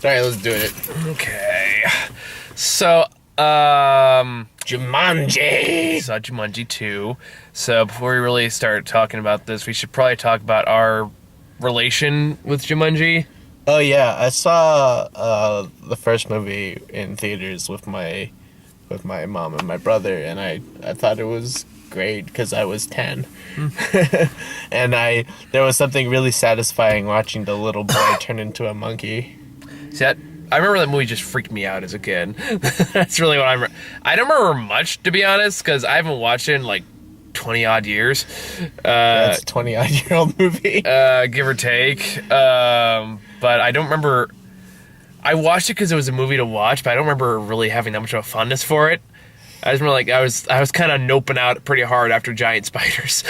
right, let's do it. Okay. So, Jumanji! saw Jumanji 2. So before we really start talking about this, we should probably talk about our relation with Jumanji. Oh, yeah, I saw the first movie in theaters with my mom and my brother, and I thought it was great because I was 10. And there was something really satisfying watching the little boy turn into a monkey. See, I remember that movie just freaked me out as a kid. That's really what I don't remember much, to be honest, because I haven't watched it in like 20-odd years. That's a 20-odd-year-old movie. Give or take. But I don't remember... I watched it because it was a movie to watch, but I don't remember really having that much of a fondness for it. I just remember, like, I was kind of noping out pretty hard after giant spiders.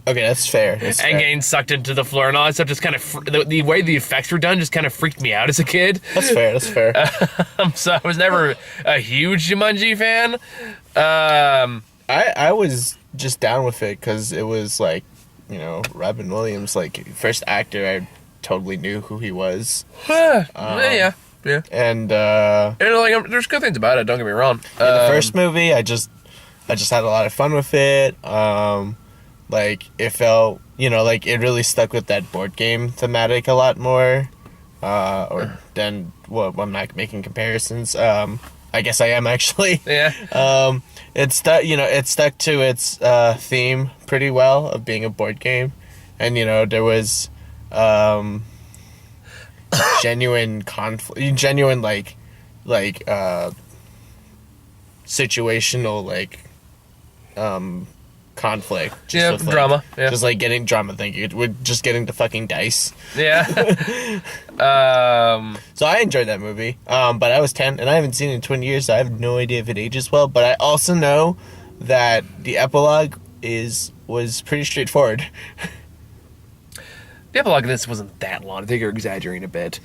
Okay, that's fair. And getting sucked into the floor and all that stuff just kind of... The way the effects were done just kind of freaked me out as a kid. That's fair. So I was never a huge Jumanji fan. I was just down with it because it was, like, you know, Robin Williams, like, first actor I totally knew who he was. Yeah. And like, there's good things about it, don't get me wrong. the first movie, I just had a lot of fun with it. Like, it felt, you know, like it really stuck with that board game thematic a lot more. Than I'm not making comparisons. I guess I am actually. Yeah. It stuck to its theme pretty well of being a board game, and you know there was genuine conflict, genuine like situational conflict. Just with, drama. Yeah. Just like getting drama. Thank you. We're just getting the fucking dice. Yeah. So I enjoyed that movie. But I was 10 and I haven't seen it in 20 years, so I have no idea if it ages well. But I also know that the epilogue was pretty straightforward. The epilogue of this wasn't that long. I think you're exaggerating a bit.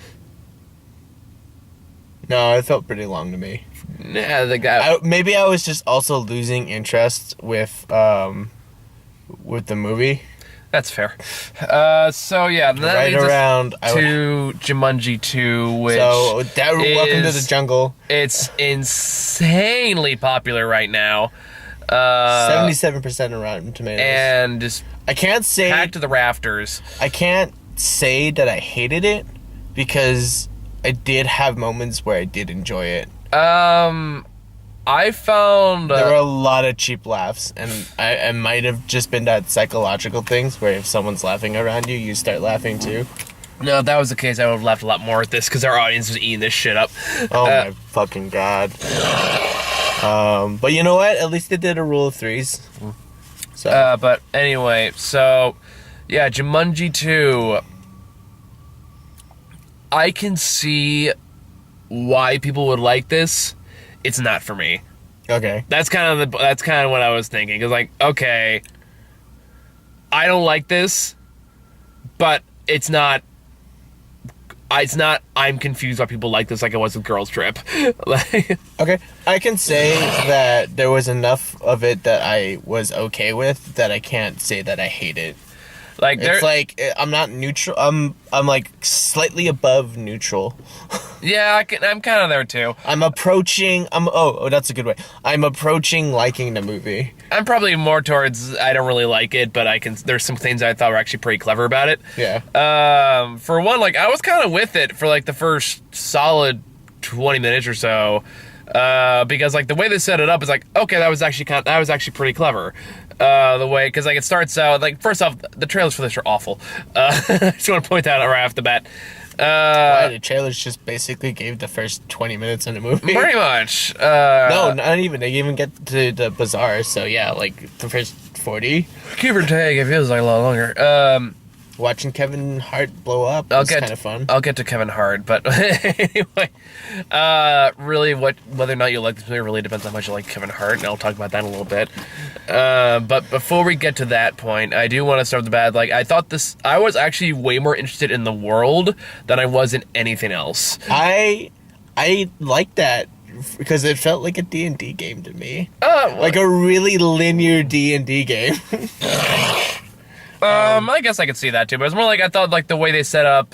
No, it felt pretty long to me. Yeah, the guy. Maybe I was just also losing interest with the movie. That's fair. So yeah, that Right leads around us to Jumanji 2, which welcome to the jungle. It's insanely popular right now. 77% on Rotten Tomatoes, and just I can't say packed to the rafters. I can't say that I hated it because I did have moments where I did enjoy it. I found there were a lot of cheap laughs, and I might have just been that psychological things where if someone's laughing around you, you start laughing too. No, if that was the case, I would have laughed a lot more at this because our audience was eating this shit up. Oh my fucking god. But you know what? At least they did a rule of threes. So. But anyway, so yeah, Jumanji 2. I can see why people would like this. It's not for me. Okay. That's kind of what I was thinking. Cause like, okay, I don't like this, but it's not. I'm confused why people like this, like I was with Girls Trip. Okay, I can say that there was enough of it that I was okay with that I can't say that I hate it. Like it's like I'm not neutral. I'm like slightly above neutral. Yeah, I'm kind of there too. That's a good way. I'm approaching liking the movie. I'm probably more towards I don't really like it, but there's some things I thought were actually pretty clever about it. Yeah. For one, like I was kind of with it for like the first solid 20 minutes or so. Because like the way they set it up is like, okay, that was actually pretty clever. The way, because like it starts out like, first off, the trailers for this are awful. I just want to point that out right off the bat. The trailers just basically gave the first 20 minutes in the movie. Pretty much. No, not even. They even get to the bazaar. So yeah, like the first 40. Give or take, it feels like a lot longer. Watching Kevin Hart blow up was kind of fun. I'll get to Kevin Hart, but anyway, really, whether or not you like this movie really depends on how much you like Kevin Hart, and I'll talk about that in a little bit. But before we get to that point, I do want to start with the bad. Like, I was actually way more interested in the world than I was in anything else. I like that because it felt like a D&D game to me. Like a really linear D&D game. I guess I could see that too, but it's more like I thought like the way they set up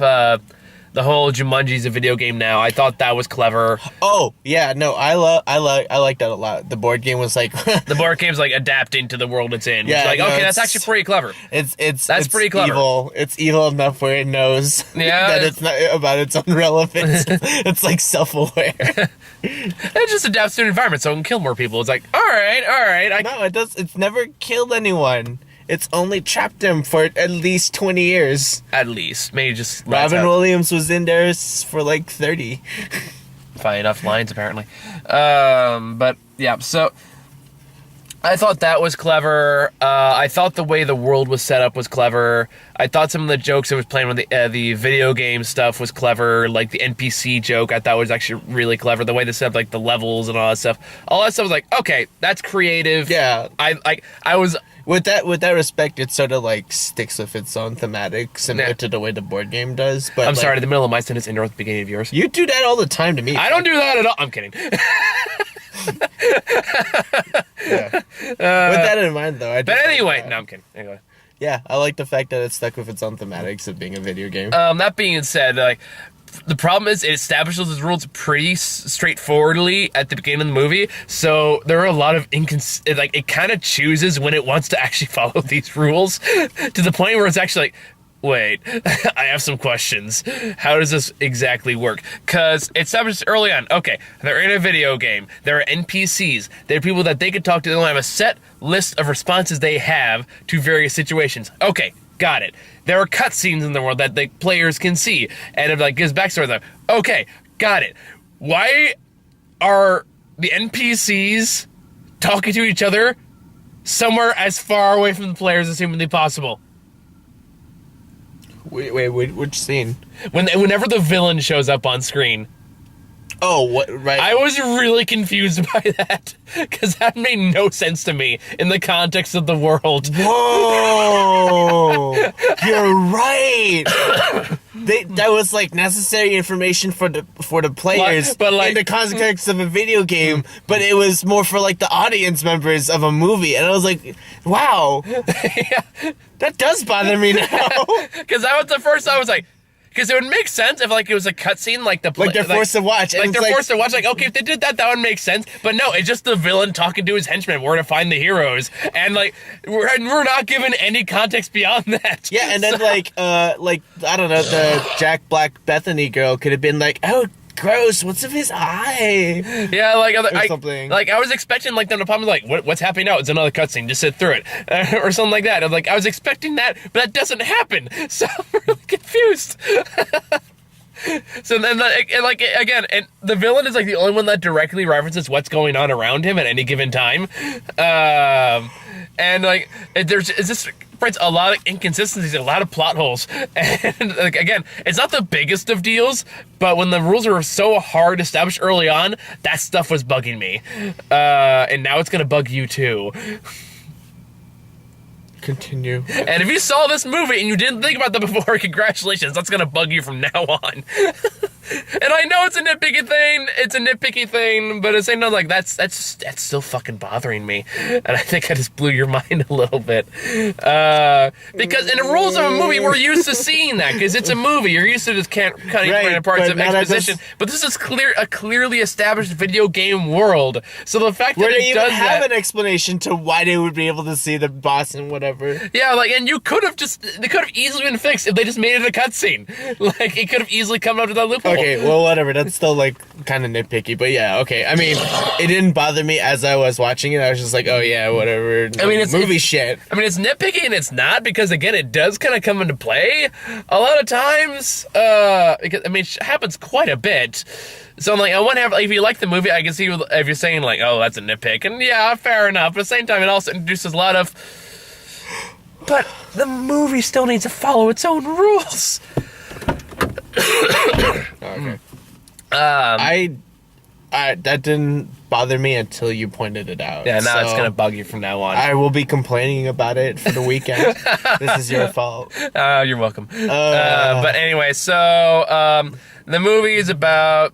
The whole Jumanji's a video game now. I thought that was clever. Oh yeah, no, I like that a lot. The board game was like The board game's like adapting to the world it's in. Yeah, Like, no, okay, that's actually pretty clever. That's pretty clever. Evil. It's evil enough where it knows that it's not about its own relevance. It's like self-aware. It just adapts to an environment so it can kill more people. It's like, all right. No, it does. It's never killed anyone. It's only trapped them for at least 20 years. At least. Maybe just... Robin Williams was in there for like 30. Fine enough lines, apparently. But, yeah, so... I thought that was clever. I thought the way the world was set up was clever. I thought some of the jokes it was playing with the video game stuff was clever. Like the NPC joke, I thought was actually really clever. The way they set up like the levels and all that stuff was like, okay, that's creative. Yeah, I was with that respect, it sort of like sticks with its own thematic, similar to the way the board game does. But I'm sorry, in the middle of my sentence, interrupt the beginning of yours. You do that all the time to me. I don't do that at all. I'm kidding. Yeah. With that in mind, though, but anyway, no, I'm kidding. Anyway. Yeah, I like the fact that it's stuck with its own thematics of being a video game. That being said, like, the problem is it establishes its rules pretty straightforwardly at the beginning of the movie, so there are a lot of like, it kind of chooses when it wants to actually follow these rules, to the point where it's actually like, wait, I have some questions. How does this exactly work? Because it establishes early on, okay, they're in a video game. There are NPCs. There are people that they can talk to. They'll have a set list of responses they have to various situations. Okay, got it. There are cutscenes in the world that the players can see. And it like gives backstory. Like, okay, got it. Why are the NPCs talking to each other somewhere as far away from the players as humanly possible? Wait, which scene? Whenever the villain shows up on screen. Oh, what? Right. I was really confused by that, because that made no sense to me in the context of the world. Whoa! You're right. That was like necessary information for the players, but like, in the context of a video game. But it was more for like the audience members of a movie, and I was like, wow, yeah. That does bother me now. Because that was the first I was like. Because it would make sense if, like, it was a cutscene, like they're forced to watch. Like, they're forced to watch. Like, okay, if they did that, that would make sense. But no, it's just the villain talking to his henchmen where to find the heroes. And, like, we're not given any context beyond that. Yeah, and then, like, I don't know, the Jack Black Bethany girl could have been like, oh, gross, what's with his eye? Yeah, like, something. Like, I was expecting, like, them to probably like, what's happening now? It's another cutscene, just sit through it. Or something like that. I was expecting that, but that doesn't happen. So I'm really confused. So then, like, again, and the villain is, like, the only one that directly references what's going on around him at any given time. And, like, it's just a lot of inconsistencies, a lot of plot holes. And, like, again, it's not the biggest of deals, but when the rules were so hard to establish early on, that stuff was bugging me. And now it's going to bug you, too. Continue. And if you saw this movie and you didn't think about that before, congratulations, that's going to bug you from now on. And I know it's a nitpicky thing, but at the same time, like, that's still fucking bothering me. And I think I just blew your mind a little bit. Because in the rules of a movie, we're used to seeing that, because it's a movie. You're used to just cutting random parts of exposition. But this is a clearly established video game world. So the fact that it does that... have an explanation to why they would be able to see the boss and whatever. Yeah, like, and they could have easily been fixed if they just made it a cutscene. Like, it could have easily come out of that loophole. Okay, well, whatever. That's still, like, kind of nitpicky. But yeah, okay. I mean, it didn't bother me as I was watching it. I was just like, oh yeah, whatever. I mean, it's movie shit. I mean, it's nitpicky and it's not, because, again, it does kind of come into play a lot of times. Because, I mean, it happens quite a bit. So I'm like, on one hand, if you like the movie, I can see if you're saying, like, oh, that's a nitpick. And yeah, fair enough. But at the same time, it also introduces a lot of... But the movie still needs to follow its own rules. Okay. I that didn't bother me until you pointed it out. Yeah, now it's gonna bug you from now on. I will be complaining about it for the weekend. This is your fault. You're welcome. But anyway, so the movie is about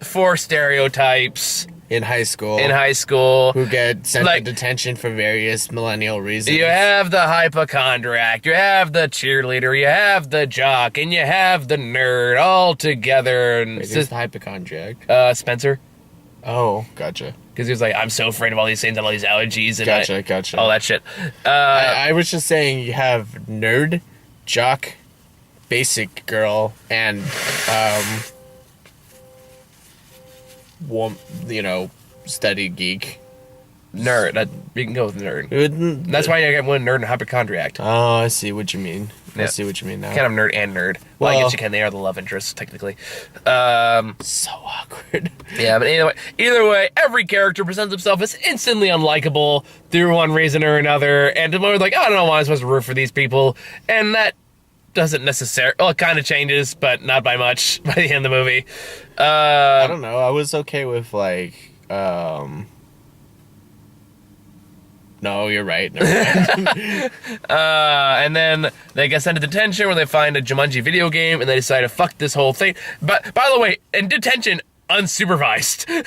4 stereotypes in high school. Who get sent to detention for various millennial reasons. You have the hypochondriac, you have the cheerleader, you have the jock, and you have the nerd all together. And who's the hypochondriac? Spencer. Oh, gotcha. Because he was like, I'm so afraid of all these things and all these allergies and gotcha. all that shit. I was just saying you have nerd, jock, basic girl, and study geek. Nerd. You can go with nerd. That's why I got one nerd and hypochondriac. Oh, I see what you mean. I see what you mean now. Kind of nerd and nerd. Well, I guess you can. They are the love interests, technically. So awkward. Yeah, but either way, every character presents himself as instantly unlikable through one reason or another. And the moment like, I don't know why I'm supposed to root for these people. And that doesn't necessarily... Well, it kind of changes, but not by much by the end of the movie. I don't know. I was okay with, No, you're right. And then they get sent to detention where they find a Jumanji video game and they decide to fuck this whole thing. But, by the way, in detention, unsupervised.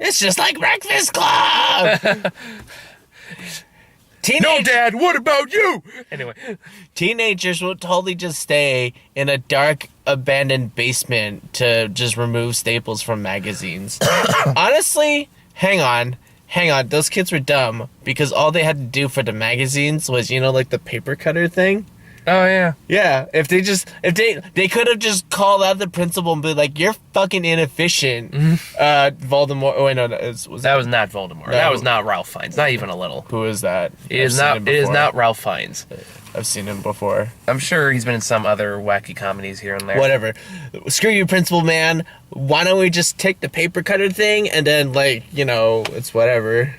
It's just like Breakfast Club! No, Dad, what about you? Anyway. Teenagers will totally just stay in a dark, abandoned basement to just remove staples from magazines. Honestly, hang on, those kids were dumb because all they had to do for the magazines was, the paper cutter thing. Oh, yeah. Yeah, if they could have just called out the principal and be like, you're fucking inefficient, Voldemort. Oh, wait, no, that was not Voldemort. No. That was not Ralph Fiennes, not even a little. Who is that? It is not Ralph Fiennes. I've seen him before. I'm sure he's been in some other wacky comedies here and there. Whatever. Screw you, principal man. Why don't we just take the paper cutter thing and then, it's whatever.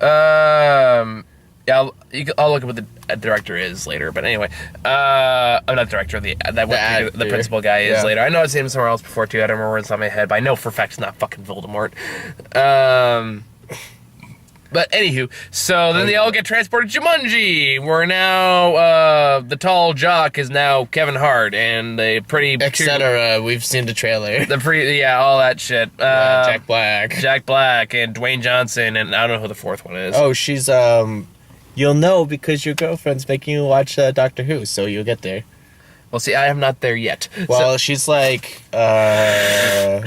Yeah, I'll look at what the director is later. But anyway, I'm not director. The principal guy is later. I know I've seen him somewhere else before too. I don't remember where it's on my head, but I know for a fact it's not fucking Voldemort. But anywho, so then they all get transported to Jumanji, where now the tall jock is now Kevin Hart, and the pretty... Etc. We've seen the trailer. All that shit. Jack Black, and Dwayne Johnson, and I don't know who the fourth one is. Oh, she's, you'll know because your girlfriend's making you watch Doctor Who, so you'll get there. Well, see, I am not there yet. Well, she's like, she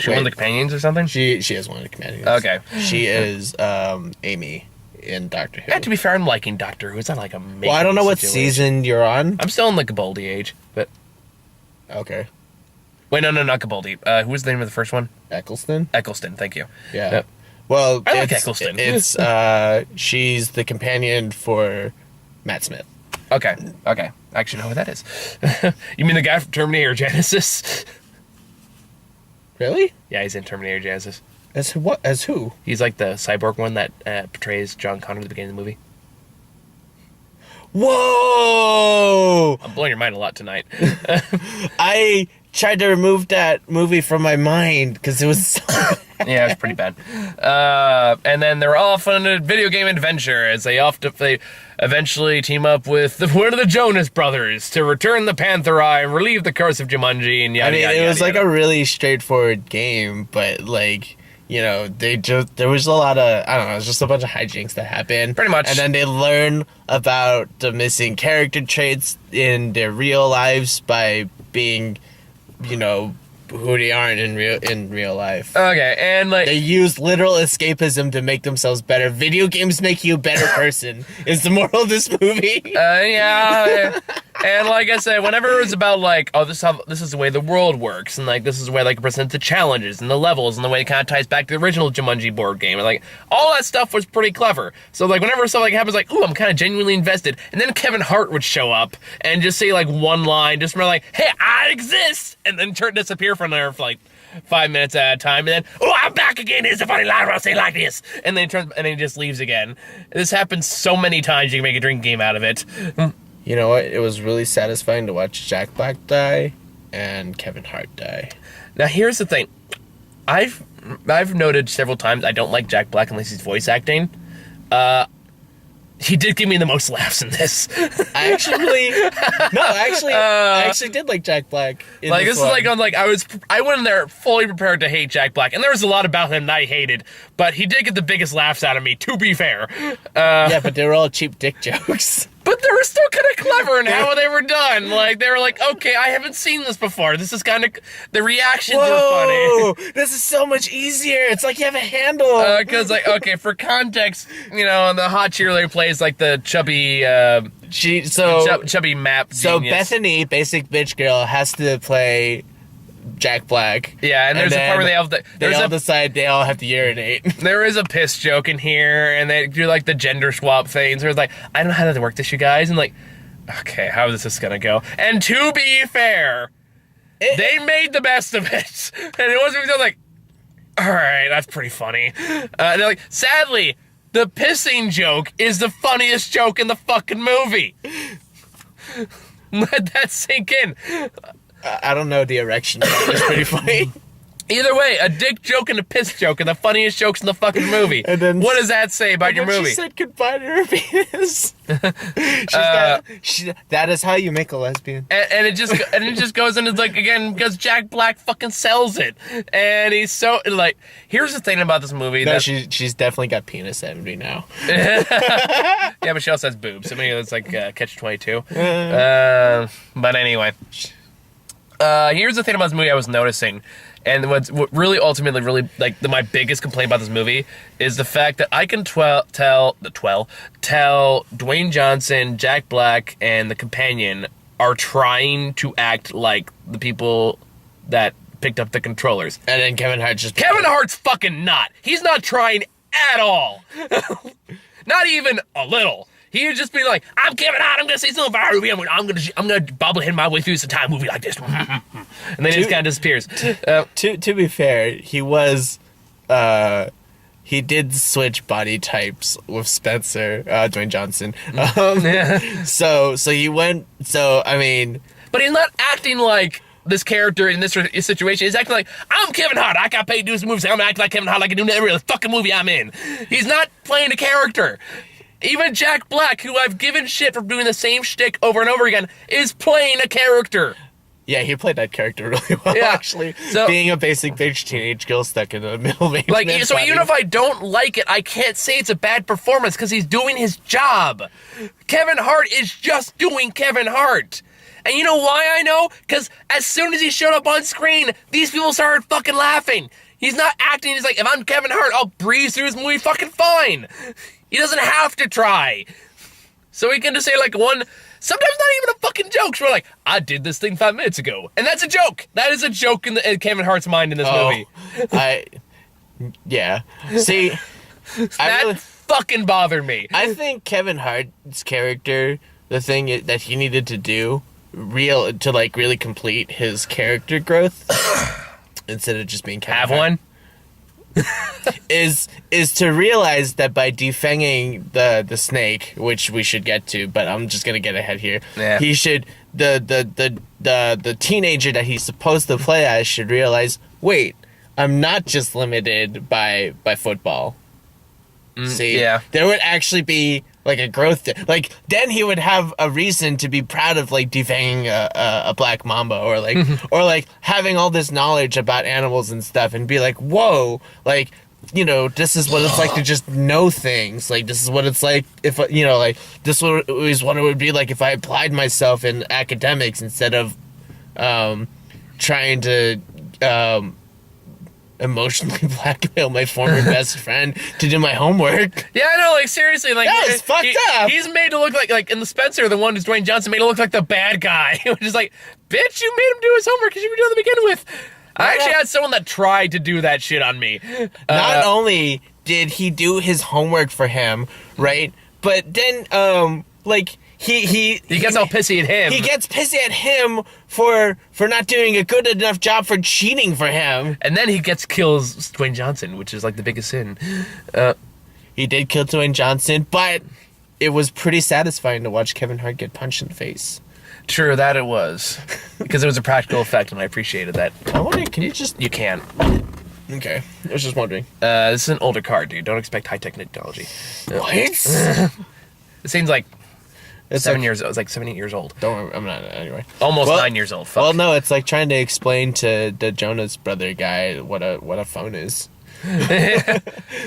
one of the companions or something? She is one of the companions. Okay. She is, Amy in Doctor Who. And to be fair, I'm liking Doctor Who. It's not like a major Well, I don't know what season you're on. I'm still in the Capaldi age, but... Okay. Wait, no, not Capaldi. Who was the name of the first one? Eccleston, thank you. Yeah. Yep. Well, I like Eccleston. It's, she's the companion for Matt Smith. Okay. I actually know who that is. You mean the guy from Terminator Genesis? Really? Yeah, he's in Terminator Genesis. As what? As who? He's like the cyborg one that portrays John Connor at the beginning of the movie. Whoa! I'm blowing your mind a lot tonight. I tried to remove that movie from my mind because it was so Yeah, it was pretty bad. And then they're off on a video game adventure as they eventually team up with one of the Jonas Brothers to return the Panther Eye and relieve the curse of Jumanji and yada, yada, it was yada. like a really straightforward game, but there was a lot of, I don't know, it was just a bunch of hijinks that happened. Pretty much. And then they learn about the missing character traits in their real lives by being, who they aren't in real life. Okay, and they use literal escapism to make themselves better. Video games make you a better person. Is the moral of this movie? Yeah. And like I said, whenever it was about this is the way the world works, and this is the way it presents the challenges and the levels, and the way it kind of ties back to the original Jumanji board game, and all that stuff was pretty clever. So whenever something happens, ooh, I'm kind of genuinely invested. And then Kevin Hart would show up and just say one line, just remember hey, I exist, and then disappear from there for 5 minutes at a time, and then, oh, I'm back again, here's a funny line where I'll say like this, and then he just leaves again. This happens so many times you can make a drinking game out of it. You know what? It was really satisfying to watch Jack Black die and Kevin Hart die. Now here's the thing. I've noted several times I don't like Jack Black unless he's voice acting. He did give me the most laughs in this. I actually did like Jack Black. Like this is like I went in there fully prepared to hate Jack Black, and there was a lot about him that I hated, but he did get the biggest laughs out of me. To be fair, yeah, but they were all cheap dick jokes. But they were still kind of clever in how they were done. Like they were like, okay, I haven't seen this before. This is kind of the reactions were funny. This is so much easier. It's like you have a handle. Because like okay, for context, the hot cheerleader plays like the chubby. Chubby map. So genius. Bethany, basic bitch girl, has to play Jack Black. Yeah, and there's a part where they all decide they all have to urinate. There is a piss joke in here, and they do like the gender swap things. Where it's like, I don't know how to work this, you guys, and like, okay, how is this gonna go? And to be fair, they made the best of it, and it wasn't like, all right, that's pretty funny. And they're like, sadly, the pissing joke is the funniest joke in the fucking movie. Let that sink in. I don't know, the erection is pretty funny. Either way, a dick joke and a piss joke are the funniest jokes in the fucking movie. And then, what does that say about your movie? She said goodbye to her penis. That is how you make a lesbian. And it just goes into like again because Jack Black fucking sells it, and he's so like. Here's the thing about this movie. No, she's definitely got penis envy now. Yeah, but she also has boobs. So maybe it's like catch-22. But anyway, here's the thing about this movie I was noticing. And what really ultimately really like my biggest complaint about this movie is the fact that I can tell Dwayne Johnson, Jack Black, and the companion are trying to act like the people that picked up the controllers. And then Kevin Hart's fucking not. He's not trying at all. Not even a little. He would just be like, I'm Kevin Hart, I'm going to say something about Ruby, I'm going to bobblehead my way through this entire movie like this. And then he just kind of disappears. To be fair, he did switch body types with Spencer, Dwayne Johnson. I mean... But he's not acting like this character in this situation. He's acting like, I'm Kevin Hart, I got paid to do this movie, so I'm going to act like Kevin Hart like I do in every fucking movie I'm in. He's not playing a character. Even Jack Black, who I've given shit for doing the same shtick over and over again, is playing a character. Yeah, he played that character really well, actually. So, being a basic bitch teenage girl stuck in the middle of so even if I don't like it, I can't say it's a bad performance because he's doing his job. Kevin Hart is just doing Kevin Hart. And you know why I know? Because as soon as he showed up on screen, these people started fucking laughing. He's not acting. He's like, if I'm Kevin Hart, I'll breeze through this movie fucking fine. He doesn't have to try. So he can just say like sometimes not even a fucking joke. So we're like, I did this thing 5 minutes ago. And that's a joke. That is a joke in Kevin Hart's mind in this movie. Yeah. See, that fucking bothered me. I think Kevin Hart's character, the thing that he needed to do to like really complete his character growth instead of just being Kevin Hart. One? is to realize that by defanging the snake, which we should get to, but I'm just gonna get ahead here. Yeah. He should the teenager that he's supposed to play as should realize, wait, I'm not just limited by football. See, yeah, there would actually be like a growth like then he would have a reason to be proud of like defanging a black mamba or like or like having all this knowledge about animals and stuff and be like, whoa, like, this is what it's like to just know things. Like, this is what it's like if, like, this is what it would be like if I applied myself in academics instead of trying to emotionally blackmail my former best friend to do my homework. Yeah, I know, like, seriously, like... That was fucked up! He's made to look like in the Spencer, the one who's Dwayne Johnson, made to look like the bad guy. Which is like, bitch, you made him do his homework because you were doing it to begin with. I actually had someone that tried to do that shit on me. Not only did he do his homework for him, right, but then, He gets all pissy at him. He gets pissy at him for not doing a good enough job for cheating for him. And then he kills Dwayne Johnson, which is like the biggest sin. He did kill Dwayne Johnson, but it was pretty satisfying to watch Kevin Hart get punched in the face. True, that it was. Because it was a practical effect, and I appreciated that. I wonder, can you just... You can. Okay, I was just wondering. This is an older car, dude. Don't expect high-tech technology. What? It seems like It's 7 like, years. I was like 7, 8 years old. Don't worry, I'm not anyway. Almost Well- 9 years old. Fuck. Well, no, it's like trying to explain to the Jonas Brother guy what a phone is.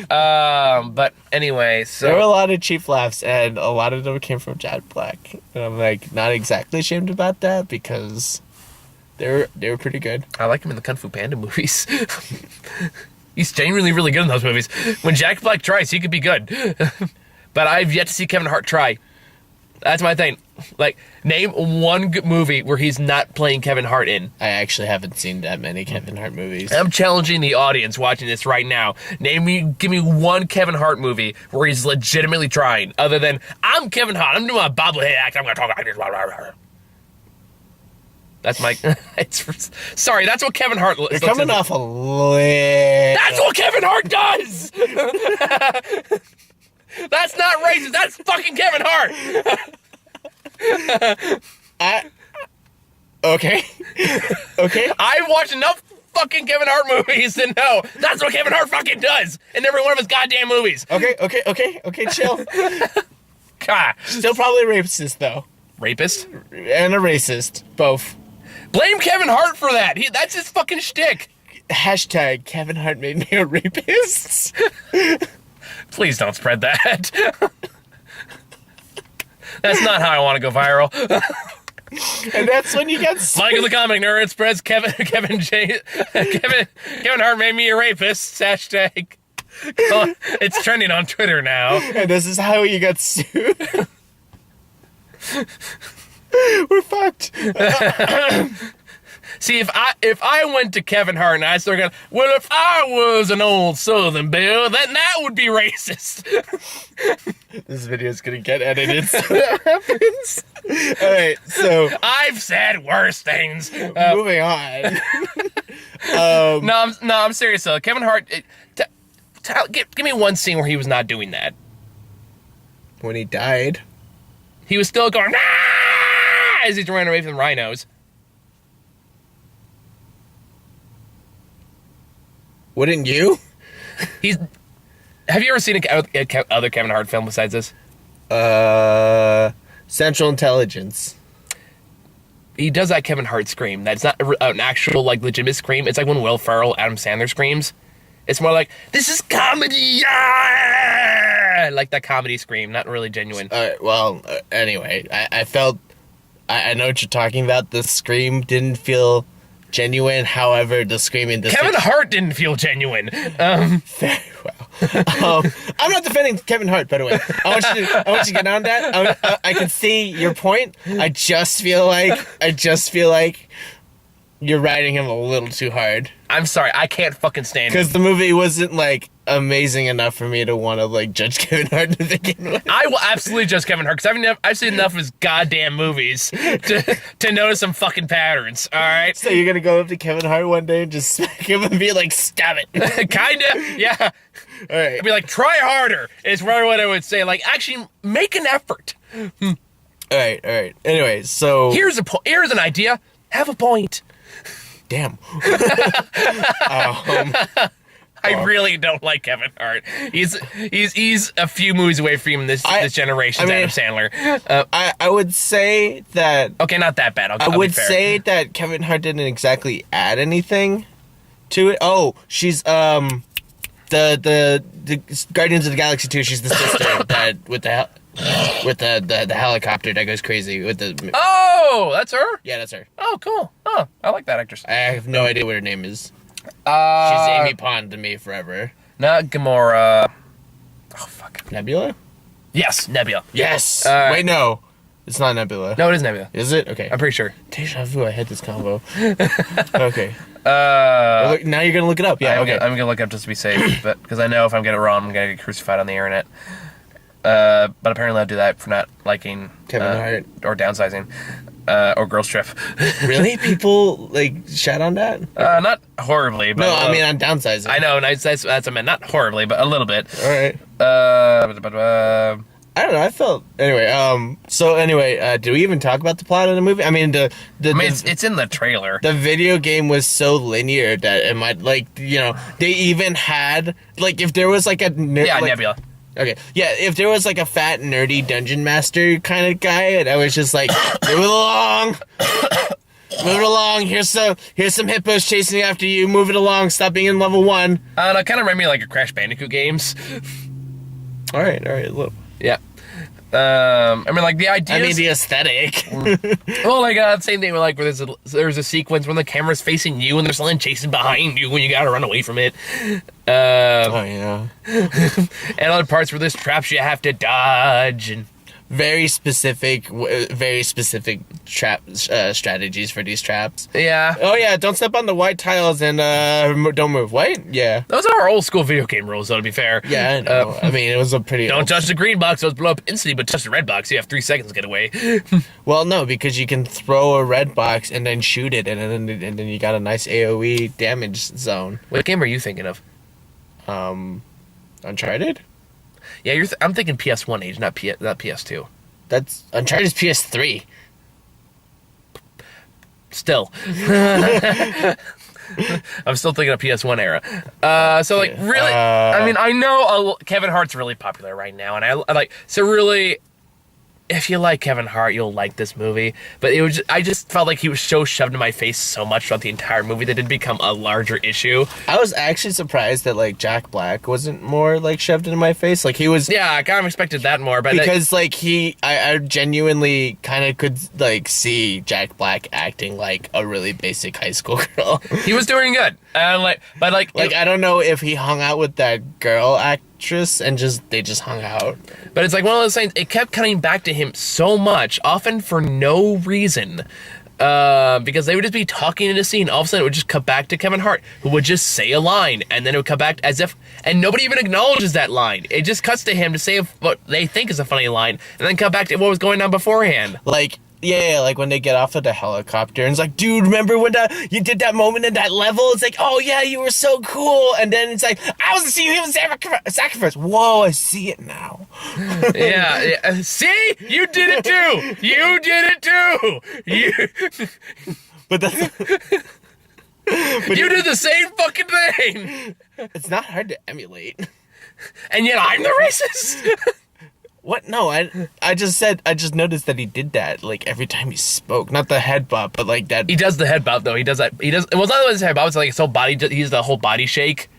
But anyway, There were a so lot of cheap laughs, and a lot of them came from Jack Black. And I'm like not exactly ashamed about that because they were pretty good. I like him in the Kung Fu Panda movies. He's genuinely really good in those movies. When Jack Black tries, he could be good. But I've yet to see Kevin Hart try. That's my thing. Like, name one good movie where he's not playing Kevin Hart in. I actually haven't seen that many Kevin Hart movies. I'm challenging the audience watching this right now. Give me one Kevin Hart movie where he's legitimately trying, other than, I'm Kevin Hart, I'm doing my bobblehead act, I'm gonna talk like this. That's my... sorry, that's what Kevin Hart... You're coming off a little... That's what Kevin Hart does! That's not racist, that's fucking Kevin Hart! Okay. Okay. I've watched enough fucking Kevin Hart movies to know that's what Kevin Hart fucking does in every one of his goddamn movies. Okay, chill. God. Still probably racist, though. Rapist? And a racist. Both. Blame Kevin Hart for that. That's his fucking shtick. Hashtag Kevin Hart made me a rapist. Please don't spread that. That's not how I want to go viral. And that's when you get Mike of the Comic Nerd spreads Kevin Hart made me a rapist. Hashtag. It's trending on Twitter now. And this is how you got sued. We're fucked. See, if I went to Kevin Hart and I started going, well, if I was an old Southern belle, then that would be racist. This video is gonna get edited, so that happens. All right, so I've said worse things. moving on. I'm serious though. Kevin Hart, give me one scene where he was not doing that. When he died, He was still going, ah! As he's running away from the rhinos. wouldn't you? Have you ever seen a other Kevin Hart film besides this? Central Intelligence. He does that Kevin Hart scream. That's not an actual, like, legitimate scream. It's like when Will Ferrell, Adam Sandler screams. It's more like, this is comedy, yeah! Like that comedy scream, not really genuine. Anyway, I felt... I know what you're talking about. The scream didn't feel genuine. However, the scream in this... Kevin Hart didn't feel genuine. Very well. I'm not defending Kevin Hart, by the way. I want you to get on that. I can see your point. I just feel like you're riding him a little too hard. I'm sorry, I can't fucking stand him. Because the movie wasn't, like, amazing enough for me to want to, like, judge Kevin Hart to begin with. I will absolutely judge Kevin Hart, because I've seen enough of his goddamn movies to notice some fucking patterns, alright? So you're gonna go up to Kevin Hart one day and just smack him and be like, stop it. Kinda, yeah. Alright. I'd be like, try harder, is probably what I would say. Like, actually, make an effort. Alright. Anyway, so... Here's an idea. Have a point. Damn. I really don't like Kevin Hart. He's a few movies away from this generation's Adam Sandler. I would say that... Okay, not that bad. I'll would be fair. say that Kevin Hart didn't exactly add anything to it. Oh, she's the Guardians of the Galaxy 2. She's the sister that with the helicopter that goes crazy with the. Oh, that's her. Yeah, that's her. Oh, cool. Oh, I like that actress. I have no idea what her name is. She's Amy Pond to me forever. Not Gamora. Oh fuck. Nebula. Yes, Nebula. Yes. Wait, no, it's not Nebula. No, it is Nebula. Is it? Okay. I'm pretty sure. Deja vu. I had this combo. Okay. Now you're gonna look it up. Yeah. Okay. I'm gonna look it up just to be safe, but because I know if I'm getting it wrong, I'm gonna get crucified on the internet. But apparently I'll do that for not liking Kevin Hart or downsizing or Girls Trip. Really? People like shat on that? Not horribly, but no, I mean on downsizing. I know, that's what I meant. Not horribly, but a little bit. All right. I don't know. I felt anyway. So anyway, do we even talk about the plot of the movie? I mean, it's in the trailer. The video game was so linear that it might they even had if there was like a Nebula. Okay, yeah, if there was like a fat, nerdy dungeon master kind of guy, and I was just like, move it along! Move it along, here's some hippos chasing after you, move it along, stop being in level 1. And it kind of reminded me of, like, a Crash Bandicoot games. Alright, look. Yeah. I mean, like, the idea. I mean, the aesthetic. Well, like, same thing with, like, where there's a sequence when the camera's facing you and there's something chasing behind you when you gotta run away from it. Oh, yeah. And other parts where there's traps you have to dodge, and very specific trap strategies for these traps. yeah. Oh, yeah, don't step on the white tiles and don't move. What? Yeah. Those are old school video game rules, though, to be fair. Yeah, I know. I mean, it was a pretty... Don't touch the green box, those blow up instantly, but touch the red box, you have 3 seconds to get away. Well, no, because you can throw a red box and then shoot it, and then you got a nice AoE damage zone. What game are you thinking of? Uncharted? Yeah, I'm thinking PS1 age, not PS2. That's... Uncharted's PS3. Still. I'm still thinking of PS1 era. So, like, really, I mean, I know Kevin Hart's really popular right now, and I like, so really, if you like Kevin Hart, you'll like this movie. But I just felt like he was so shoved in my face so much throughout the entire movie that it did become a larger issue. I was actually surprised that, like, Jack Black wasn't more, like, shoved into my face. Like, he was... Yeah, I kind of expected that more, but... Because, like, I genuinely kind of could, like, see Jack Black acting like a really basic high school girl. He was doing good. I don't know if he hung out with that girl actress and they just hung out. But it's like one of those things, it kept cutting back to him so much, often for no reason. Because they would just be talking in a scene, all of a sudden it would just cut back to Kevin Hart, who would just say a line, and then it would cut back as if, and nobody even acknowledges that line. It just cuts to him to say what they think is a funny line, and then cut back to what was going on beforehand. Like, yeah, like when they get off of the helicopter, and it's like, dude, remember when you did that moment in that level? It's like, oh yeah, you were so cool. And then it's like, I was seeing him sacrifice. Whoa, I see it now. Yeah. See? You did it too. You did it too. But that's... You did the same fucking thing. It's not hard to emulate. And yet I'm the racist. What? No, I just noticed that he did that, like, every time he spoke. Not the head bop, but, like, that... He does the head bop, though. He does that. Well, it's not his head bop. It's like his whole body. He's the whole body shake.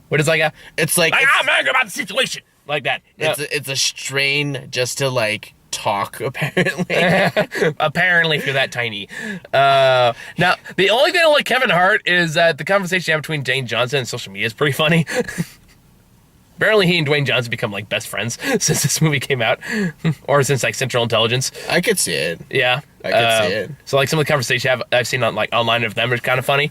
What is like It's like... I'm angry about the situation. Like that. It's a strain just to, like, talk, apparently. Apparently, if you're that tiny. Now, the only thing I don't like Kevin Hart is that the conversation you have between Dwayne Johnson and social media is pretty funny. Apparently, he and Dwayne Johnson become, like, best friends since this movie came out. Or since, like, Central Intelligence. I could see it. Yeah. I could see it. So, like, some of the conversations I've seen on, like, online of them are kind of funny.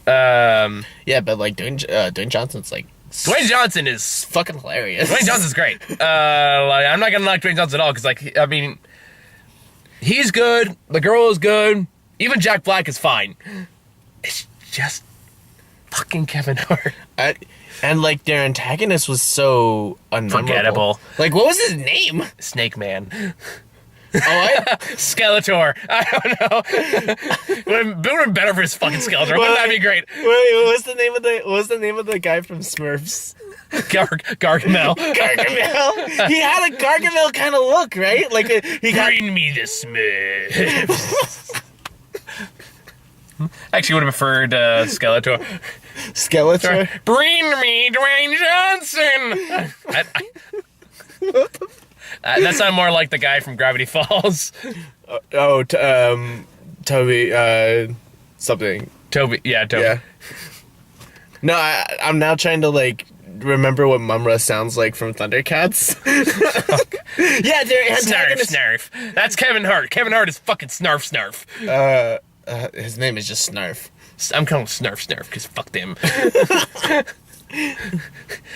Yeah, but, like, Dwayne Johnson's, like... Dwayne Johnson is... fucking hilarious. Dwayne Johnson's great. Like, I'm not gonna knock Dwayne Johnson at all, because, like, I mean... He's good. The girl is good. Even Jack Black is fine. It's just... fucking Kevin Hart. And, like, their antagonist was so unmemorable. Forgettable. Like, what was his name? Snake Man. Skeletor. I don't know. It would have been better for his fucking Skeletor. Wouldn't that be great? Wait, what was the name of the guy from Smurfs? Gargamel. Gargamel. He had a Gargamel kind of look, right? Like Bring me the Smurfs. Actually, would have preferred Skeletor. Skeletor. Bring me Dwayne Johnson. That sounded more like the guy from Gravity Falls. Toby. Something. Toby. Yeah, Toby. Yeah. No, I'm now trying to, like, remember what Mumra sounds like from Thundercats. Yeah, they're antagonists. Snarf. That's Kevin Hart. Kevin Hart is fucking Snarf. His name is just Snarf. I'm calling him Snarf because fuck them.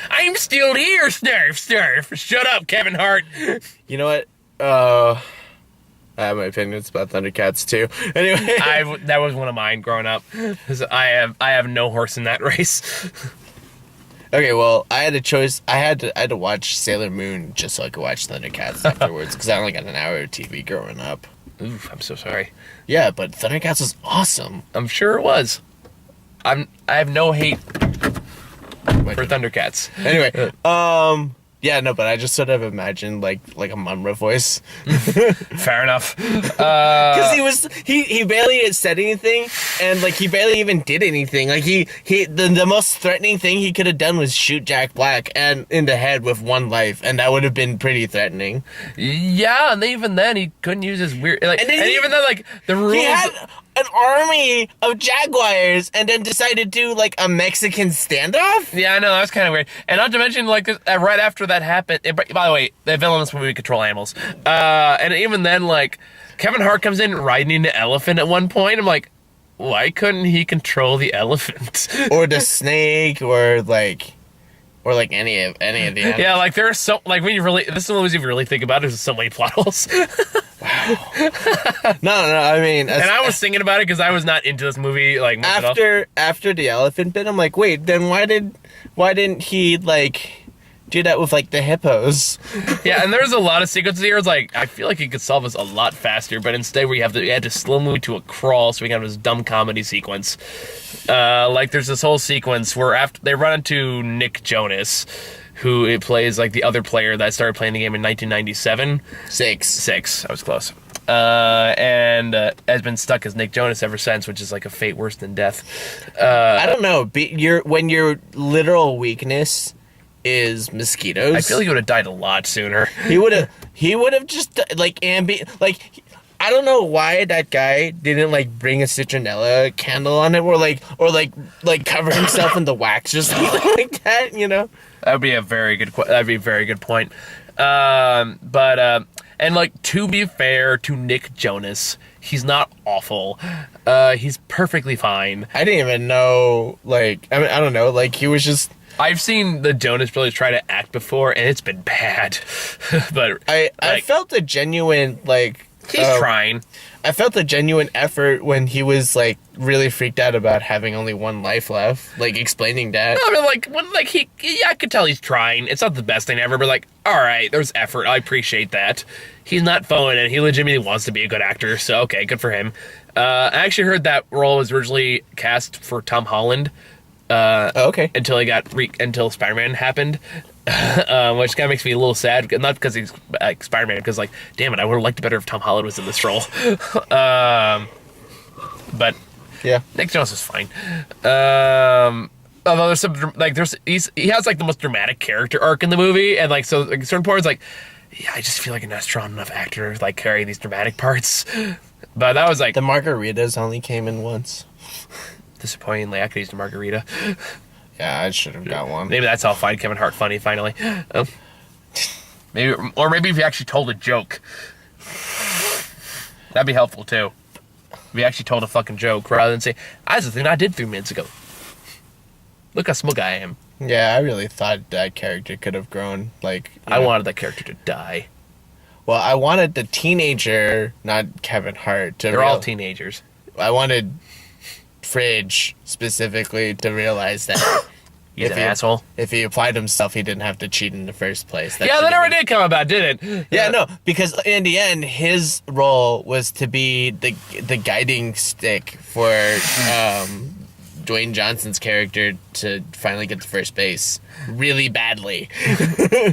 I'm still here, Snarf. Shut up, Kevin Hart. You know what? I have my opinions about Thundercats too. Anyway, that was one of mine growing up. 'Cause I have no horse in that race. Okay, well, I had a choice. I had to watch Sailor Moon just so I could watch Thundercats afterwards because I only got an hour of TV growing up. Oof, I'm so sorry. Yeah, but Thundercats was awesome. I'm sure it was. I have no hate for Thundercats. Anyway, Yeah, no, but I just sort of imagined like a Mumra voice. Fair enough. Because he barely said anything, and like he barely even did anything. Like the most threatening thing he could have done was shoot Jack Black and in the head with one life, and that would have been pretty threatening. Yeah, and even then he couldn't use his weird like, and even then like the rules. He had an army of jaguars, and then decided to do like a Mexican standoff. Yeah, I know, that was kind of weird. And not to mention, like, right after that happened, by the way, the villains movie control animals. And even then, like, Kevin Hart comes in riding the elephant at one point. I'm like, why couldn't he control the elephant? Or the snake, or like any of the animals. Yeah, like, there's so, like, when you really, this is one of those, if you really think about it, there's so many plot holes. Wow. No, I mean... And I was thinking about it because I was not into this movie, like, much after the elephant bit, I'm like, wait, then why didn't he, like, do that with, like, the hippos? Yeah, and there's a lot of sequences here. It's like, I feel like he could solve this a lot faster, but instead we had to slow movie to a crawl, so we got this dumb comedy sequence. Like, there's this whole sequence where after they run into Nick Jonas, who it plays like the other player that started playing the game in 1997. Six. I was close. And has been stuck as Nick Jonas ever since, which is like a fate worse than death. I don't know. When your literal weakness is mosquitoes, I feel like he would have died a lot sooner. He would have just like I don't know why that guy didn't like bring a citronella candle on it, or cover himself in the wax or something like that. You know, that'd be a very good point. And like, to be fair to Nick Jonas, he's not awful. He's perfectly fine. I didn't even know. Like, I mean, I don't know. Like, he was just. I've seen the Jonas Brothers try to act before, and it's been bad. But I felt a genuine like. He's trying. I felt a genuine effort when he was like really freaked out about having only one life left, like explaining that. No, I mean, I could tell he's trying. It's not the best thing ever, but like, all right, there's effort. I appreciate that. He's not phoning it. He legitimately wants to be a good actor, so okay, good for him. I actually heard that role was originally cast for Tom Holland. Okay. Until Spider-Man happened. Which kind of makes me a little sad, not because he's Spider-Man, because like, damn it, I would have liked it better if Tom Holland was in this role. But yeah, Nick Jonas is fine. Although there's some like he has like the most dramatic character arc in the movie, and like, so like, certain points like, yeah, I just feel like a not strong enough actor to like carry these dramatic parts. But that was like, the margaritas only came in once. Disappointingly, I could use the margarita. Yeah, I should have got one. Maybe that's how I'll find Kevin Hart funny, finally. Maybe if he actually told a joke. That'd be helpful, too. If he actually told a fucking joke, rather than say, that's the thing I did 3 minutes ago. Look how smug I am. Yeah, I really thought that character could have grown, like... I wanted that character to die. Well, I wanted the teenager, not Kevin Hart, to... They're all teenagers. I wanted... Fridge specifically to realize that he's an asshole. If he applied himself, he didn't have to cheat in the first place. That never did come about, did it? Yeah, no, because in the end, his role was to be the guiding stick for Dwayne Johnson's character to finally get to first base really badly.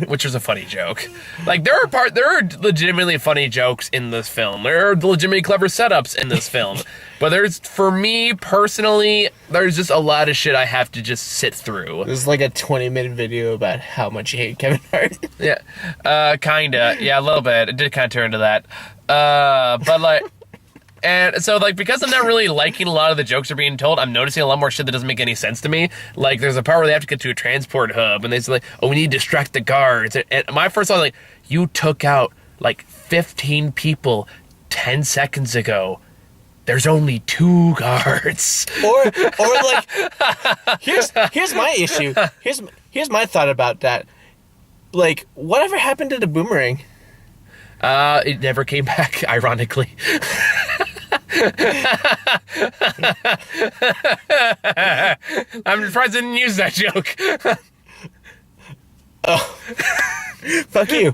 Which was a funny joke. Like, there are legitimately funny jokes in this film. There are legitimately clever setups in this film. But for me personally, there's just a lot of shit I have to just sit through. There's like a 20-minute video about how much you hate Kevin Hart. Yeah, kinda. Yeah, a little bit. It did kind of turn to that. But like, and so like, because I'm not really liking a lot of the jokes that are being told, I'm noticing a lot more shit that doesn't make any sense to me. Like, there's a part where they have to get to a transport hub, and they say like, oh, we need to distract the guards. And my first thought was like, you took out like 15 people 10 seconds ago. There's only 2 guards. Or like, here's my issue. Here's my thought about that. Like, whatever happened to the boomerang? It never came back, ironically. I'm surprised I didn't use that joke. Oh. Fuck you.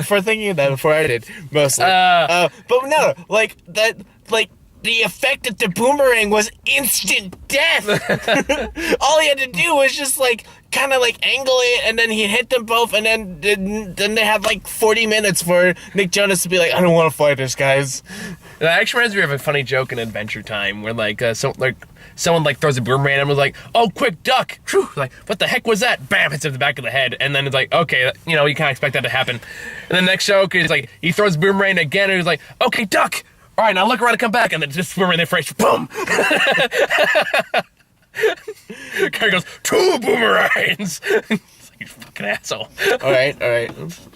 For thinking of that before I did, mostly. But no, like that, like the effect of the boomerang was instant death. All he had to do was just like kind of like angle it, and then he hit them both, and then they had like 40 minutes for Nick Jonas to be like, I don't want to fight this, guys. That actually reminds me of a funny joke in Adventure Time where someone like throws a boomerang and was like, "Oh, quick, duck!" Whew, like, what the heck was that? Bam! Hits him in the back of the head, and then it's like, okay, you know, you kind of expect that to happen. And the next joke is like he throws boomerang again, and he's like, "Okay, duck! All right, now look around and come back," and then just boomerang there first, boom. Guy goes, 2 boomerangs. You fucking asshole. All right. I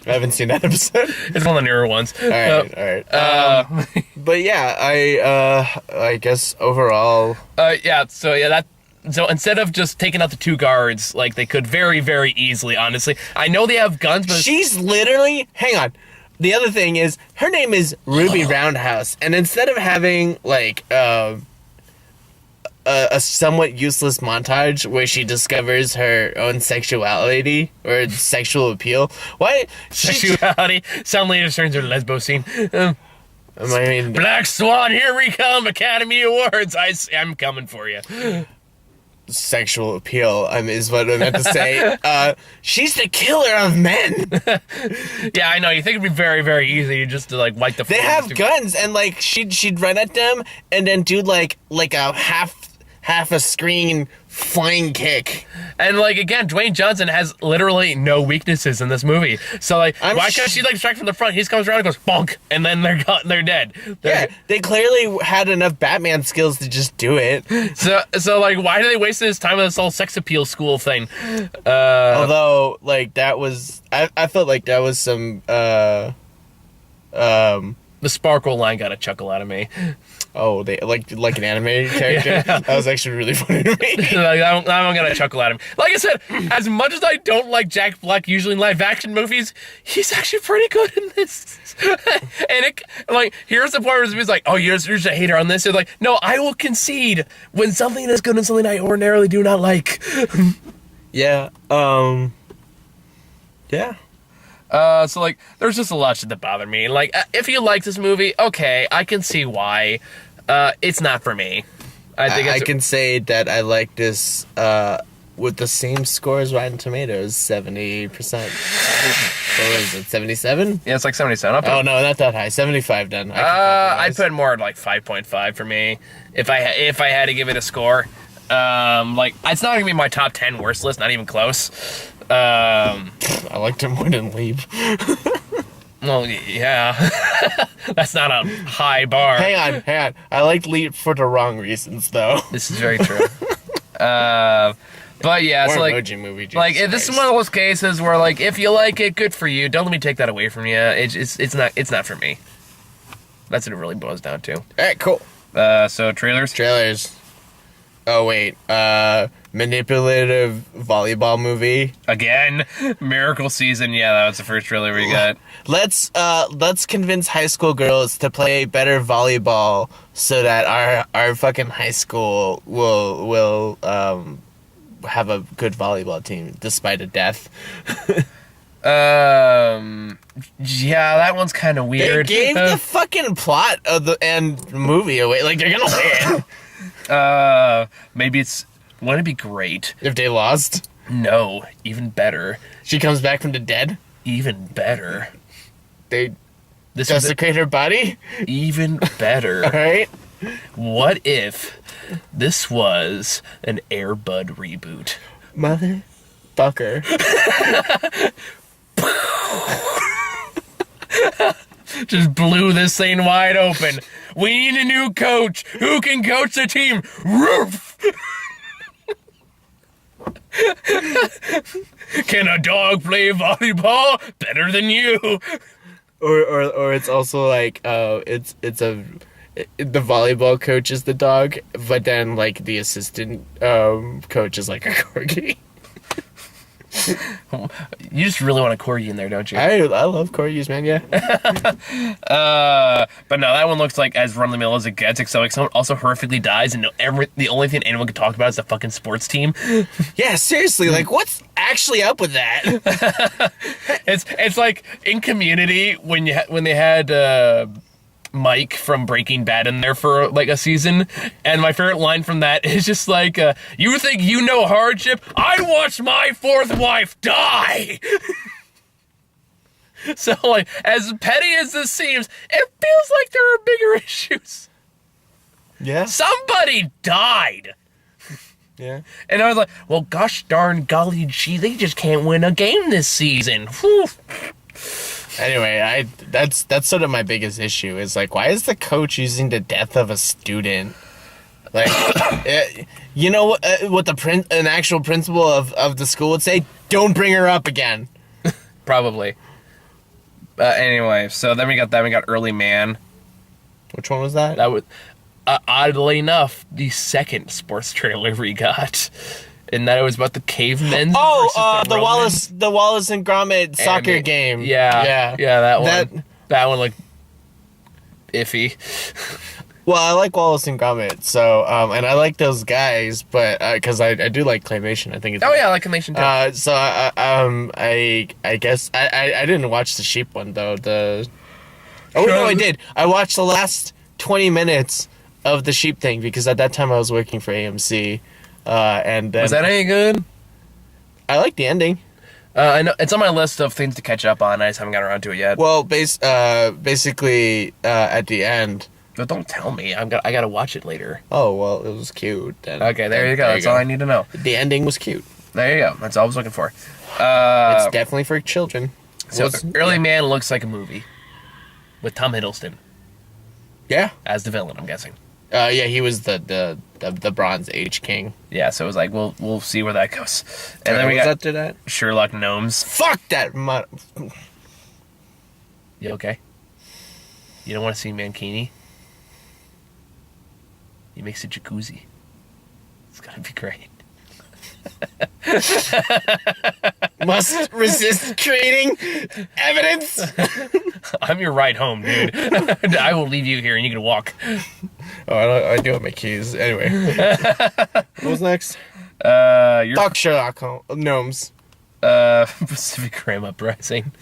haven't seen that episode. It's one of the newer ones. All right. But yeah, I guess overall. So instead of just taking out the 2 guards, like they could very, very easily, honestly. I know they have guns, but she's literally. Hang on. The other thing is, her name is Ruby Roundhouse, and instead of having like a somewhat useless montage where she discovers her own sexuality or sexual appeal. Why? Sexuality. Suddenly it turns into a lesbo scene. I mean, Black Swan, here we come. Academy Awards. I'm coming for you. Sexual appeal is what I meant to say. She's the killer of men. Yeah, I know. You think it'd be very, very easy just to like wipe the. They have guns, and like she'd run at them and then do like a half a screen flying kick. And like again, Dwayne Johnson has literally no weaknesses in this movie. So like, why can't she like strike from the front? He just comes around and goes bonk, and then they're dead. They clearly had enough Batman skills to just do it. So like, why do they waste this time on this whole sex appeal school thing? Although like that was, I felt like that was some the sparkle line got a chuckle out of me. Oh, they like an animated character. Yeah. That was actually really funny to me. Like, I'm gonna chuckle at him. Like I said, as much as I don't like Jack Black usually in live action movies, he's actually pretty good in this. And here's the point where he's like, "Oh, you're just a hater on this." They're like, "No, I will concede when something is good and something I ordinarily do not like." Yeah. Yeah. So like, there's just a lot of shit that bother me. Like, if you like this movie, okay, I can see why. It's not for me. I can say that I like this with the same score as Rotten Tomatoes, 70%. What was it, 77? Yeah, it's like 77. Oh no, not that high. 75 then. I'd put more like 5.5 for me if I had to give it a score. Like, it's not gonna be my top 10 worst list, not even close. I liked it more than Leap. Well, yeah. That's not a high bar. Hang on. I liked Leap for the wrong reasons, though. This is very true. But yeah, or so like, Emoji Movie, like this is one of those cases where like, if you like it, good for you. Don't let me take that away from you. It's not for me. That's what it really boils down to. All right, cool. So trailers. Oh wait, manipulative volleyball movie again. Miracle Season. Yeah, that was the first trailer we got. Let's convince high school girls to play better volleyball so that our fucking high school will have a good volleyball team despite a death. Yeah, that one's kind of weird. They gave the fucking plot of the movie away. Like, they're gonna win. Maybe wouldn't it be great if they lost? No, even better. She comes back from the dead? Even better. They desecrate her body? Even better. All right. What if this was an Air Bud reboot? Motherfucker. Just blew this thing wide open. We need a new coach. Who can coach the team? Roof! Can a dog play volleyball better than you? Or it's also like the volleyball coach is the dog, but then like the assistant coach is like a corgi. You just really want a corgi in there, don't you? I love corgis, man. Yeah. But no, that one looks like as run of the mill as it gets. Except like someone also horrifically dies, and the only thing anyone can talk about is the fucking sports team. Yeah, seriously. Like, what's actually up with that? It's like in Community when they had Mike from Breaking Bad in there for like a season, and my favorite line from that is just like, "You think you know hardship? I'd watch my fourth wife die." So, like, as petty as this seems, it feels like there are bigger issues. Yeah. Somebody died. Yeah. And I was like, well, gosh darn golly gee, they just can't win a game this season. Whew. Anyway, that's sort of my biggest issue is like, why is the coach using the death of a student? Like, you know what an actual principal of the school would say? Don't bring her up again. Probably. Anyway, so then we got Early Man. Which one was that? That was oddly enough the second sports trailer we got. And that it was about the cavemen. Oh, the Wallace and Gromit soccer game. Yeah, that one. That one looked iffy. Well, I like Wallace and Gromit, so and I like those guys, but because I do like claymation, I think it's. Oh yeah, I like claymation too. So I guess I didn't watch the sheep one though. No, I did. I watched the last 20 minutes of the sheep thing because at that time I was working for AMC. And then, was that any good? I like the ending. I know it's on my list of things to catch up on. I just haven't gotten around to it yet. Well, basically, at the end. But don't tell me. I gotta watch it later. Oh well, it was cute. Okay, there you go. That's all I need to know. The ending was cute. There you go. That's all I was looking for. It's definitely for children. So Early Man looks like a movie with Tom Hiddleston. Yeah, as the villain, I'm guessing. Yeah, he was the Bronze Age king. Yeah, so it was like we'll see where that goes. And then we got after that Sherlock Gnomes. Fuck that. You okay? You don't want to see Mankini? He makes a jacuzzi. It's gonna be great. Must resist creating evidence. I'm your ride home, dude. I will leave you here and you can walk. Oh, I do have my keys. Anyway. What was next? Talk Sherlock Gnomes. Pacific Rim Uprising.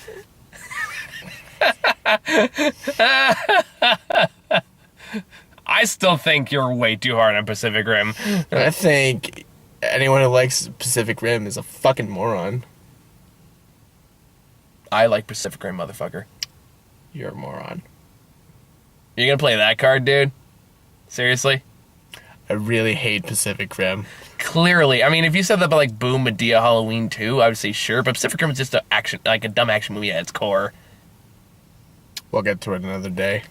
I still think you're way too hard on Pacific Rim. I think anyone who likes Pacific Rim is a fucking moron. I like Pacific Rim, motherfucker. You're a moron. You're gonna play that card, dude? Seriously? I really hate Pacific Rim. Clearly. I mean, if you said that about, like, Boom, Medea, Halloween 2, I would say sure, but Pacific Rim is just a dumb action movie at its core. We'll get to it another day.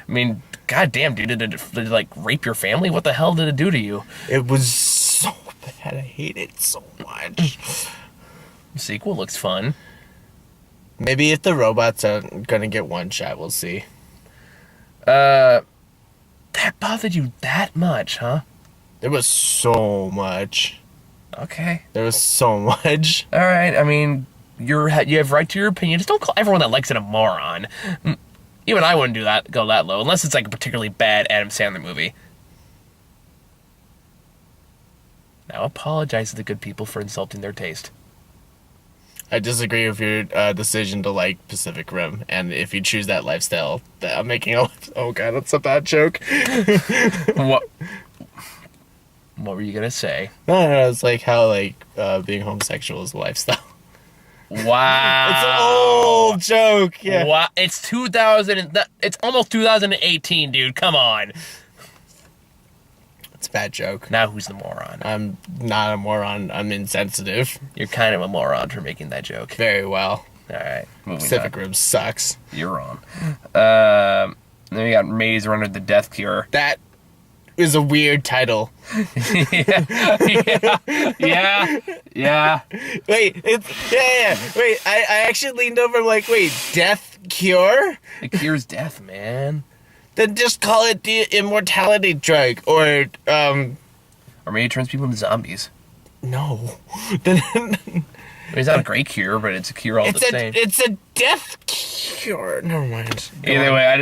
I mean, goddamn, dude, did it, like, rape your family? What the hell did it do to you? It was so bad. I hate it so much. The sequel looks fun. Maybe if the robots are gonna get one shot, we'll see. That bothered you that much, huh? There was so much. Okay. There was so much. All right. I mean, you have right to your opinion. Just don't call everyone that likes it a moron. Even I wouldn't go that low, unless it's like a particularly bad Adam Sandler movie. Now apologize to the good people for insulting their taste. I disagree with your decision to like Pacific Rim, and if you choose that lifestyle, I'm making a... Oh god, that's a bad joke. What were you gonna say? No, it's like how being homosexual is a lifestyle. Wow, it's an old joke. Yeah, wow. It's 2000. It's almost 2018, dude. Come on. It's a bad joke. Now who's the moron? I'm not a moron. I'm insensitive. You're kind of a moron for making that joke. Very well. All right. Pacific Rim sucks. You're wrong. Then we got Maze Runner: The Death Cure. That is a weird title. Yeah. Wait, Wait, I actually leaned over. I'm like, wait, Death Cure? It cures death, man. Then just call it the immortality drug, or maybe it turns people into zombies. No. Then it's not a great cure, but it's a cure all the same. It's a death cure. Never mind. Either way, that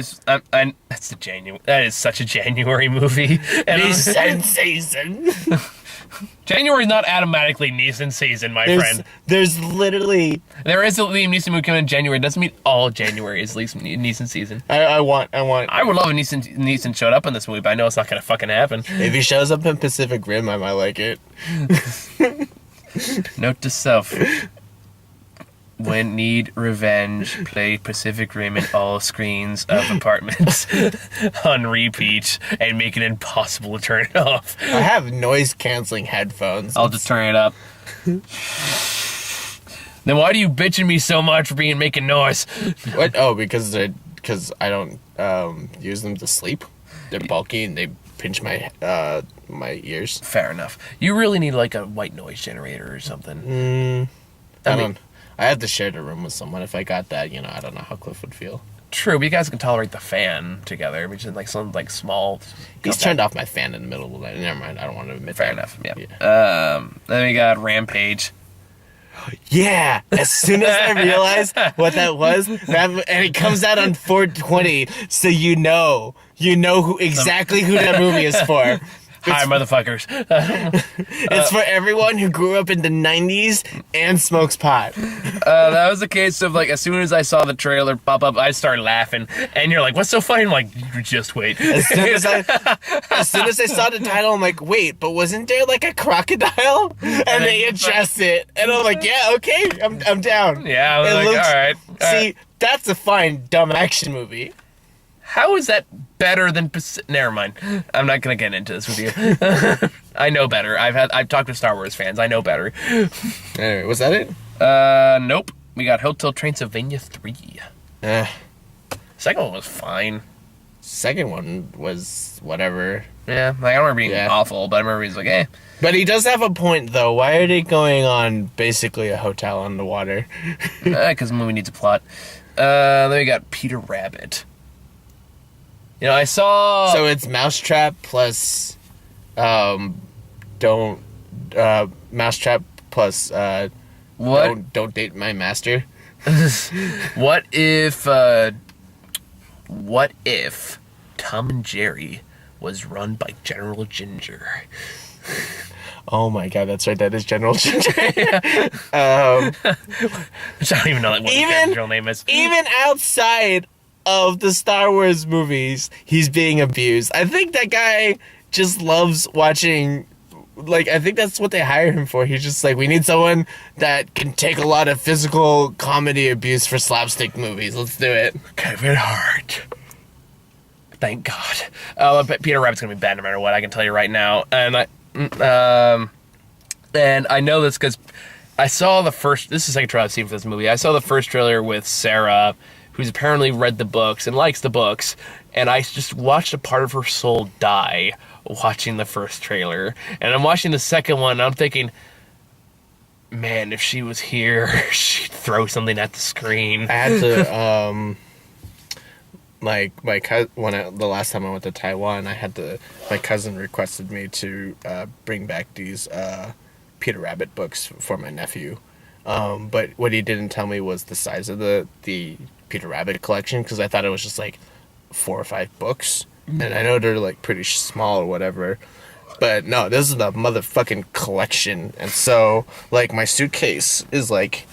is such a January movie. And sensation. January's not automatically Neeson season, my friend. There's literally... There is a Liam Neeson movie coming in January. It doesn't mean all January is Liam Neeson season. I would love if Neeson showed up in this movie, but I know it's not going to fucking happen. If he shows up in Pacific Rim, I might like it. Note to self. When need revenge, play Pacific Rim in all screens of apartments on repeat and make it impossible to turn it off. I have noise-canceling headphones. I'll just turn it up. Then why do you bitching me so much for making noise? What? Oh, because I don't use them to sleep. They're bulky and they pinch my my ears. Fair enough. You really need like a white noise generator or something. I had to share the room with someone. If I got that, I don't know how Cliff would feel. True, but you guys can tolerate the fan together, which is like some like small. He's turned off my fan in the middle of the night. Never mind. I don't want to admit Fair that. enough. Yeah. Then we got Rampage. Yeah. As soon as I realized what that was, and it comes out on 4/20, so you know who that movie is for. Hi, motherfuckers. It's for everyone who grew up in the 90s and smokes pot. That was a case of, like, as soon as I saw the trailer pop up, I started laughing. And you're like, what's so funny? I'm like, you just wait. As soon as I saw the title, I'm like, wait, but wasn't there, like, a crocodile? And they addressed it. And I'm like, yeah, okay, I'm down. Yeah, I was like, all right. See, that's a fine, dumb action movie. How is that better than... Never mind. I'm not going to get into this with you. I know better. I've talked to Star Wars fans. I know better. Anyway, was that it? Nope. We got Hotel Transylvania 3. Second one was fine. Second one was whatever. Yeah, like, I don't remember being awful, but I remember he's like, eh. But he does have a point, though. Why are they going on basically a hotel on the water? Because the movie needs a plot. Then we got Peter Rabbit. I saw... So it's Mousetrap plus... Mousetrap plus... what? Don't date my master. What if Tom and Jerry was run by General Ginger? Oh my god, that's right. That is General Ginger. I don't even know what his real name is. Even outside of the Star Wars movies, he's being abused. I think that guy just loves watching... Like, I think that's what they hire him for. He's just like, we need someone that can take a lot of physical comedy abuse for slapstick movies. Let's do it. Kevin Hart. Thank God. But Peter Rabbit's gonna be bad no matter what. I can tell you right now. And I know this because I saw the first. This is the second trailer I've seen for this movie. I saw the first trailer with Sarah, who's apparently read the books and likes the books, and I just watched a part of her soul die watching the first trailer. And I'm watching the second one, and I'm thinking, man, if she was here, she'd throw something at the screen. I had to, like, the last time I went to Taiwan, my cousin requested me to bring back these Peter Rabbit books for my nephew. But what he didn't tell me was the size of the Peter Rabbit collection, because I thought it was just like 4 or 5 books, and I know they're like pretty small or whatever, but no, this is the motherfucking collection. And so like my suitcase is like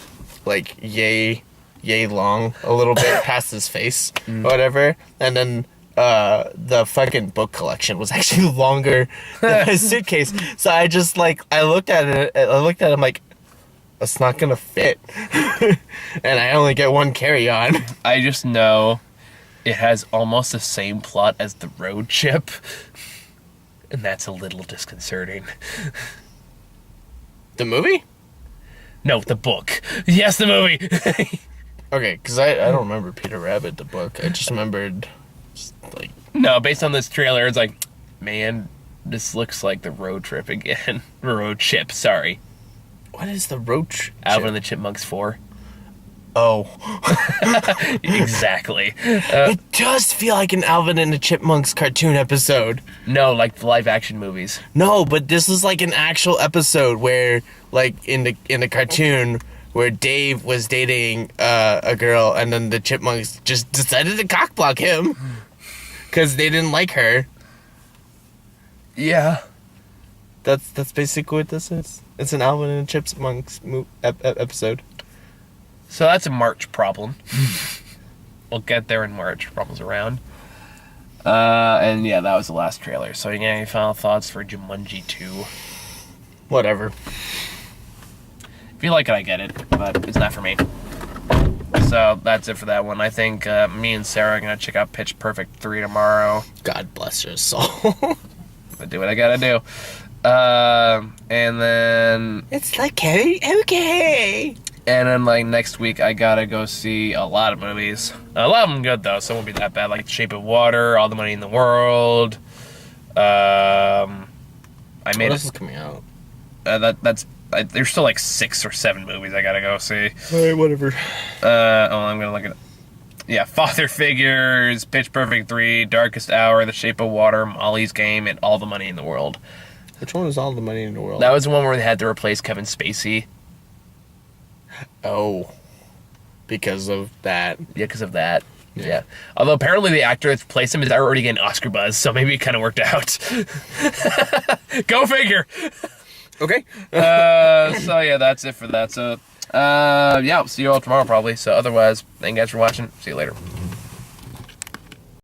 yay long, a little bit past his face or whatever, and then the fucking book collection was actually longer than his suitcase. So I just I looked at it, like, it's not gonna fit. And I only get one carry-on. I just know it has almost the same plot as The Road Chip, and that's a little disconcerting. The movie? No, the book. Yes, the movie. Okay, because I don't remember Peter Rabbit, the book. I just remembered, No, based on this trailer, it's like, man, this looks like The Road Trip again. Road Chip, sorry. What is The Road Chip? Alvin and the Chipmunks 4. Oh. Exactly. It does feel like an Alvin and the Chipmunks cartoon episode. No, like the live-action movies. No, but this is like an actual episode where, like, in the cartoon, where Dave was dating a girl, and then the Chipmunks just decided to cockblock him because they didn't like her. Yeah. That's basically what this is. It's an Alvin and Chipmunks episode. So that's a March problem. We'll get there in March. Problems around. And yeah, that was the last trailer. So you got any final thoughts for Jumanji 2? Whatever. If you like it, I get it, but it's not for me. So that's it for that one. I think me and Sarah are gonna check out Pitch Perfect 3 tomorrow. God bless your soul. I do what I gotta do. And then It's like okay. And then, like, next week, I gotta go see a lot of movies. A lot of them good, though, so it won't be that bad. Like, Shape of Water, All the Money in the World. What else is coming out? There's still, like, 6 or 7 movies I gotta go see. Alright, whatever. I'm gonna look at it. Yeah, Father Figures, Pitch Perfect 3, Darkest Hour, The Shape of Water, Molly's Game, and All the Money in the World. Which one was All the Money in the World? That was the one where they had to replace Kevin Spacey. Oh. Because of that. Yeah, because of that. Yeah. Although apparently the actor that's placed him is already getting Oscar buzz, so maybe it kind of worked out. Go figure. Okay. So yeah, that's it for that. So yeah, I'll see you all tomorrow probably. So otherwise, thank you guys for watching. See you later.